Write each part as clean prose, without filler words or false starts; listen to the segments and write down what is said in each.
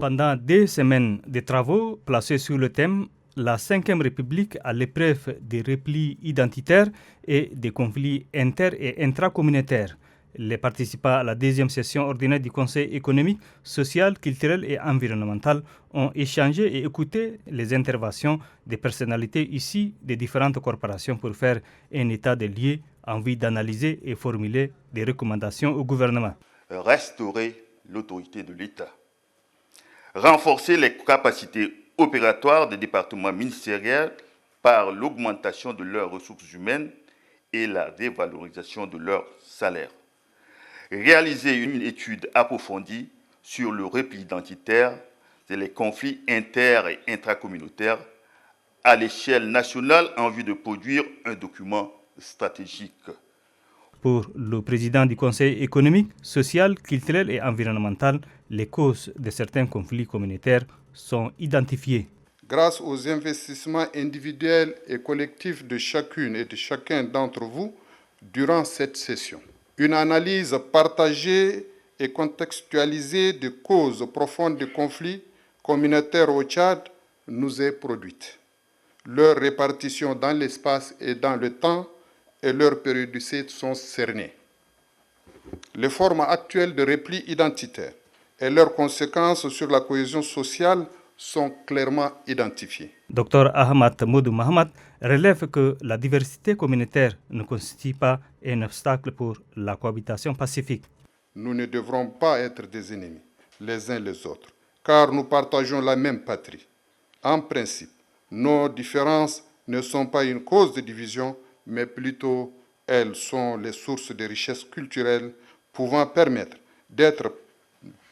Pendant des semaines de travaux placés sur le thème La Ve République à l'épreuve des replis identitaires et des conflits inter- et intracommunautaires, les participants à la deuxième session ordinaire du Conseil économique, social, culturel et environnemental ont échangé et écouté les interventions des personnalités issues des différentes corporations pour faire un état des lieux en vue d'analyser et formuler des recommandations au gouvernement. Restaurer l'autorité de l'État, renforcer les capacités opératoires des départements ministériels par l'augmentation de leurs ressources humaines et la dévalorisation de leurs salaires, réaliser une étude approfondie sur le repli identitaire et les conflits inter- et intracommunautaires à l'échelle nationale en vue de produire un document stratégique. Pour le président du Conseil économique, social, culturel et environnemental, les causes de certains conflits communautaires sont identifiées. Grâce aux investissements individuels et collectifs de chacune et de chacun d'entre vous durant cette session, une analyse partagée et contextualisée des causes profondes des conflits communautaires au Tchad nous est produite. Leur répartition dans l'espace et dans le temps et leur périodicité sont cernées. Les formes actuelles de repli identitaire et leurs conséquences sur la cohésion sociale sont clairement identifiées. Dr Ahmad Modou Mahamat relève que la diversité communautaire ne constitue pas un obstacle pour la cohabitation pacifique. Nous ne devrons pas être des ennemis les uns les autres, car nous partageons la même patrie. En principe, nos différences ne sont pas une cause de division, mais plutôt elles sont les sources de richesses culturelles pouvant permettre d'être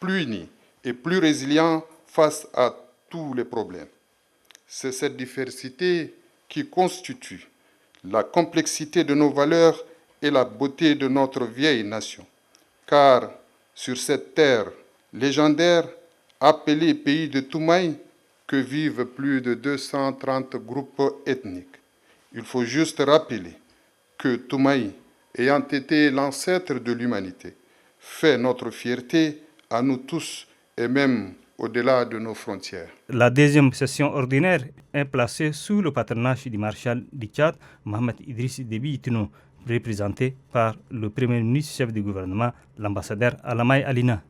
plus unis et plus résilients face à tous les problèmes. C'est cette diversité qui constitue la complexité de nos valeurs et la beauté de notre vieille nation. Car sur cette terre légendaire, appelée pays de Toumaï, que vivent plus de 230 groupes ethniques. Il faut juste rappeler que Toumaï, ayant été l'ancêtre de l'humanité, fait notre fierté à nous tous et même au-delà de nos frontières. La deuxième session ordinaire est placée sous le patronage du maréchal du Tchad, Mohamed Idriss Déby Itno, représenté par le premier ministre chef du gouvernement, l'ambassadeur Alamay Alina.